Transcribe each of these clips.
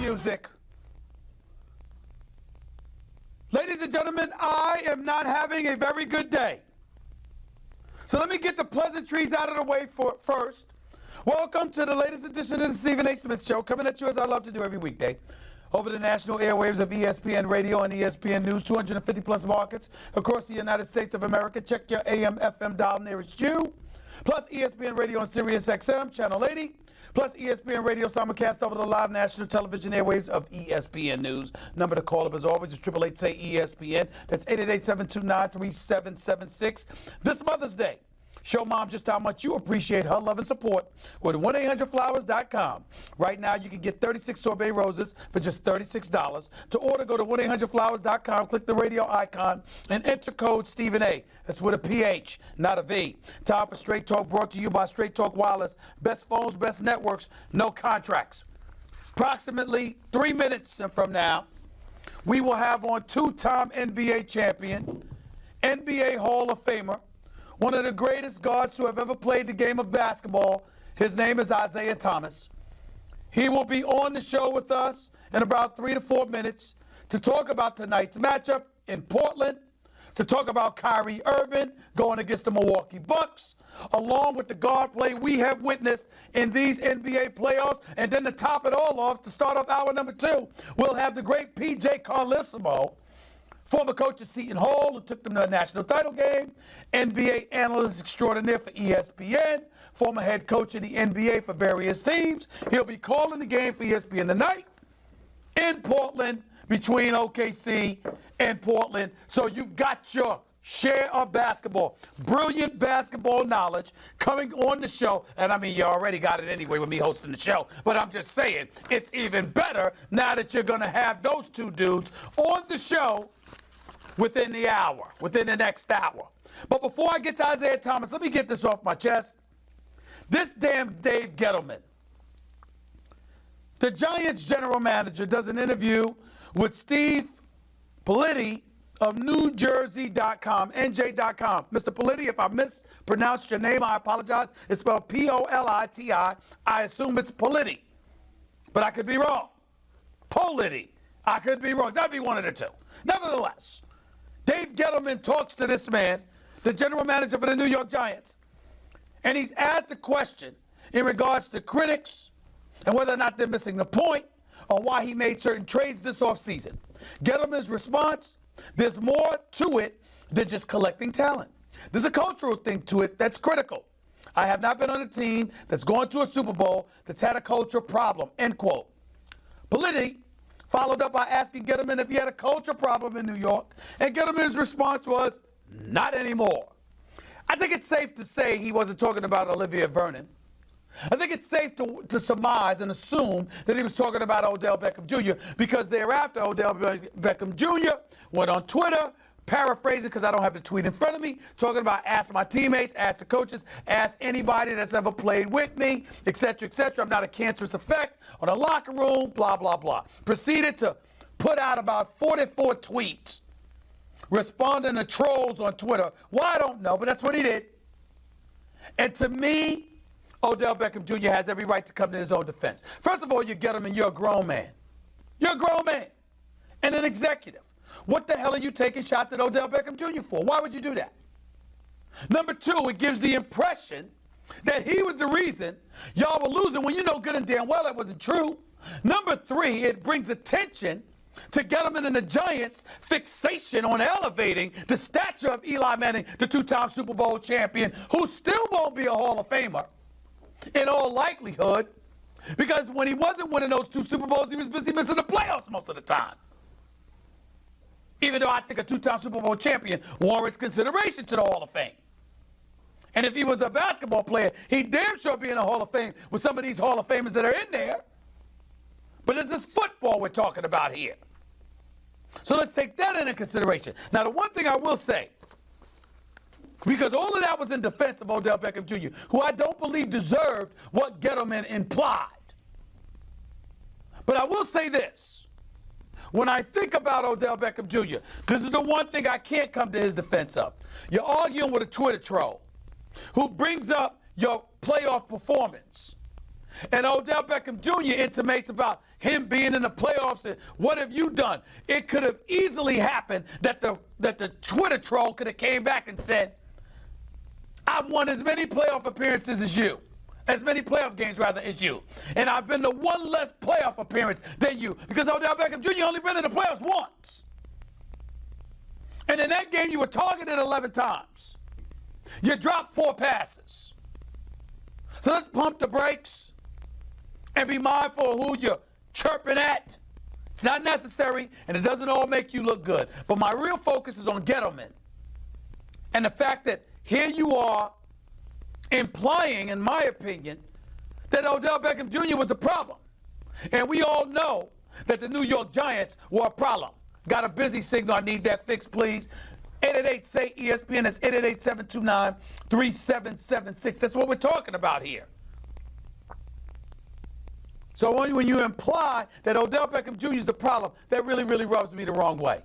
music. Ladies and gentlemen, I am not having a very good day. So let me get the pleasantries out of the way first. Welcome to the latest edition of the Stephen A. Smith Show, coming at you as I love to do every weekday, over the national airwaves of ESPN Radio and ESPN News, 250 plus markets across the United States of America. Check your AM, FM dial nearest you. Plus ESPN Radio on Sirius XM, Channel 80. Plus ESPN Radio simulcast over the live national television airwaves of ESPN News. Number to call up as always is 888-SAY-ESPN. That's 888-729-3776. This Mother's Day, show Mom just how much you appreciate her love and support with 1-800-Flowers.com. Right now, you can get 36 sorbet roses for just $36. To order, go to 1-800-Flowers.com, click the radio icon, and enter code Stephen A. That's with a PH, not a V. Time for Straight Talk, brought to you by Straight Talk Wireless. Best phones, best networks, no contracts. Approximately 3 minutes from now, we will have on two-time NBA champion, NBA Hall of Famer, one of the greatest guards to have ever played the game of basketball. His name is Isaiah Thomas. He will be on the show with us in about 3 to 4 minutes to talk about tonight's matchup in Portland, to talk about Kyrie Irving going against the Milwaukee Bucks, along with the guard play we have witnessed in these NBA playoffs. And then to top it all off, to start off hour number 2, we'll have the great P.J. Carlesimo, former coach at Seton Hall, who took them to a national title game, NBA analyst extraordinaire for ESPN, former head coach in the NBA for various teams. He'll be calling the game for ESPN tonight in Portland between OKC and Portland. So you've got your share of basketball, brilliant basketball knowledge coming on the show. And I mean, you already got it anyway with me hosting the show, but I'm just saying it's even better now that you're going to have those two dudes on the show within the hour, within the next hour. But before I get to Isaiah Thomas, let me get this off my chest. This damn Dave Gettleman, the Giants general manager, does an interview with Steve Politi of NewJersey.com, NJ.com. Mr. Politi, if I mispronounced your name, I apologize. It's spelled P-O-L-I-T-I. I assume it's Politi, but I could be wrong. Politi. I could be wrong. That'd be one of the two. Nevertheless, Dave Gettleman talks to this man, the general manager for the New York Giants, and he's asked a question in regards to critics and whether or not they're missing the point on why he made certain trades this offseason. Gettleman's response: there's more to it than just collecting talent. There's a cultural thing to it that's critical. I have not been on a team that's gone to a Super Bowl that's had a culture problem, end quote. Politi followed up by asking Gettleman if he had a culture problem in New York, and Gettleman's response was, not anymore. I think it's safe to say he wasn't talking about Olivia Vernon. I think it's safe to surmise and assume that he was talking about Odell Beckham Jr. because thereafter, Odell Beckham Jr. went on Twitter, paraphrasing because I don't have the tweet in front of me, talking about ask my teammates, ask the coaches, ask anybody that's ever played with me, etc., etc. I'm not a cancerous effect on a locker room, blah, blah, blah. Proceeded to put out about 44 tweets responding to trolls on Twitter. Why, I don't know, but that's what he did. And to me, Odell Beckham Jr. has every right to come to his own defense. First of all, you get him and you're a grown man. You're a grown man and an executive. What the hell are you taking shots at Odell Beckham Jr. for? Why would you do that? Number 2, it gives the impression that he was the reason y'all were losing when you know good and damn well that wasn't true. Number 3, it brings attention to Gettleman and the Giants' fixation on elevating the stature of Eli Manning, the 2-time Super Bowl champion, who still won't be a Hall of Famer in all likelihood, because when he wasn't winning those 2 Super Bowls, he was busy missing the playoffs most of the time. Even though I think a 2-time Super Bowl champion warrants consideration to the Hall of Fame. And if he was a basketball player, he'd damn sure be in the Hall of Fame with some of these Hall of Famers that are in there. But this is football we're talking about here. So let's take that into consideration. Now, the one thing I will say, because all of that was in defense of Odell Beckham Jr., who I don't believe deserved what Gettleman implied. But I will say this. When I think about Odell Beckham Jr., this is the one thing I can't come to his defense of. You're arguing with a Twitter troll who brings up your playoff performance And Odell Beckham Jr. intimates about him being in the playoffs and what have you done? It could have easily happened that the Twitter troll could have came back and said, I've won as many playoff appearances as you. As many playoff games, rather, as you. And I've been to one less playoff appearance than you. Because Odell Beckham Jr. only been in the playoffs once. And in that game, you were targeted 11 times. You dropped 4 passes. So let's pump the brakes and be mindful of who you're chirping at. It's not necessary, and it doesn't all make you look good. But my real focus is on Gettleman. And the fact that here you are implying, in my opinion, that Odell Beckham Jr. was the problem. And we all know that the New York Giants were a problem. Got a busy signal. I need that fixed, please. 888-SAY-ESPN. That's 888-729-3776. That's what we're talking about here. So when you imply that Odell Beckham Jr. is the problem, that really, really rubs me the wrong way.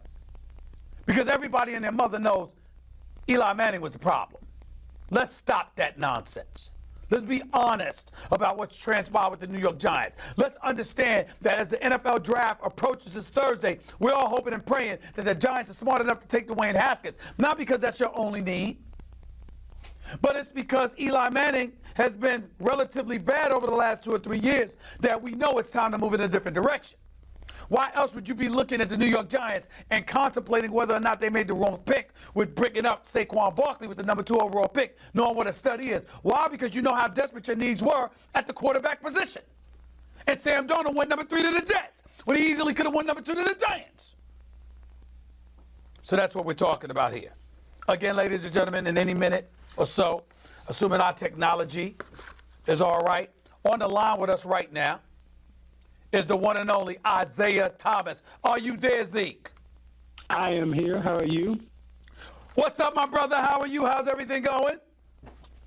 Because everybody and their mother knows Eli Manning was the problem. Let's stop that nonsense. Let's be honest about what's transpired with the New York Giants. Let's understand that as the NFL draft approaches this Thursday, we're all hoping and praying that the Giants are smart enough to take Dwayne Haskins. Not because that's your only need, but it's because Eli Manning has been relatively bad over the last 2 or 3 years that we know it's time to move in a different direction. Why else would you be looking at the New York Giants and contemplating whether or not they made the wrong pick with bringing up Saquon Barkley with the number 2 overall pick, knowing what a stud is? Why? Because you know how desperate your needs were at the quarterback position. And Sam Darnold went number 3 to the Jets when he easily could have won number 2 to the Giants. So that's what we're talking about here. Again, ladies and gentlemen, in any minute or so, assuming our technology is all right, on the line with us right now is the one and only Isaiah Thomas. Are you there, Zeke? I am here. How are you? What's up, my brother? How are you? How's everything going?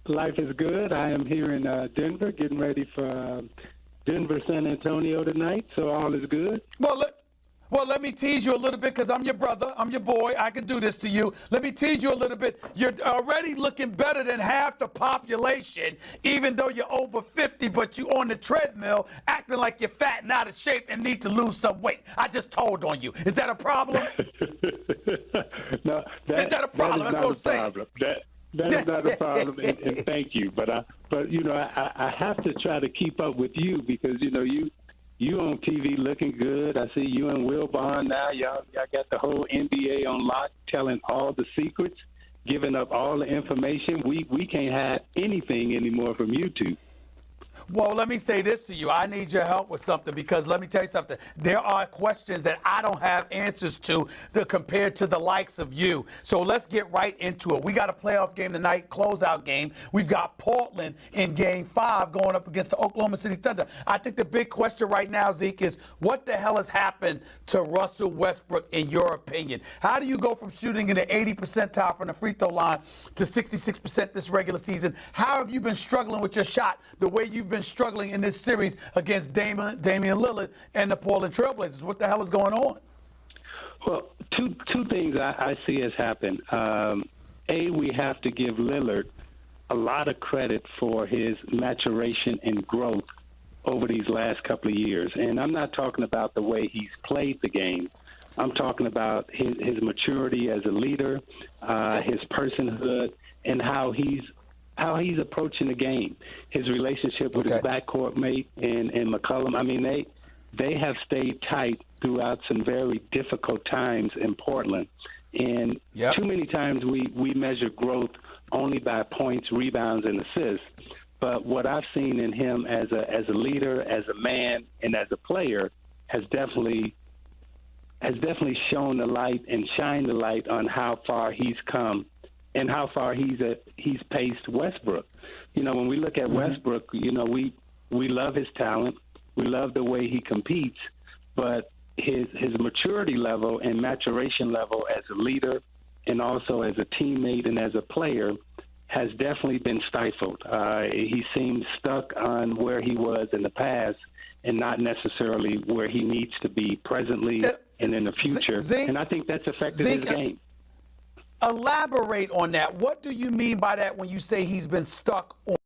Life is good. I am here in Denver, getting ready for Denver, San Antonio tonight, so all is good. Well, let me tease you a little bit because I'm your brother. I'm your boy. I can do this to you. Let me tease you a little bit. You're already looking better than half the population, even though you're over 50, but you're on the treadmill acting like you're fat and out of shape and need to lose some weight. I just told on you. Is that a problem? No, is that a problem? That's what I'm saying. That is not a problem, and thank you. But you know, I have to try to keep up with you because, you know, you on TV looking good. I see you and Will Bond now. Y'all got the whole NBA on lock, telling all the secrets, giving up all the information. We can't hide anything anymore from you two. Well, let me say this to you. I need your help with something because let me tell you something. There are questions that I don't have answers to compared to the likes of you. So let's get right into it. We got a playoff game tonight, closeout game. We've got Portland in game 5 going up against the Oklahoma City Thunder. I think the big question right now, Zeke, is what the hell has happened to Russell Westbrook in your opinion? How do you go from shooting in the 80th percentile from the free throw line to 66% this regular season? How have you been struggling with your shot the way you've been struggling in this series against Damian Lillard and the Portland Trailblazers? What the hell is going on? Well, two things I see has happened. We have to give Lillard a lot of credit for his maturation and growth over these last couple of years. And I'm not talking about the way he's played the game. I'm talking about his maturity as a leader, his personhood, and how he's approaching the game. His relationship with his backcourt mate and McCollum. I mean, they have stayed tight throughout some very difficult times in Portland. And too many times we measure growth only by points, rebounds, and assists. But what I've seen in him as a leader, as a man, and as a player has definitely shown the light and shined the light on how far he's come and how far he's paced Westbrook. You know, when we look at Westbrook, you know, we love his talent, we love the way he competes, but his maturity level and maturation level as a leader and also as a teammate and as a player has definitely been stifled. He seems stuck on where he was in the past and not necessarily where he needs to be presently and in the future. And I think that's affected his game. Elaborate on that. What do you mean by that when you say he's been stuck on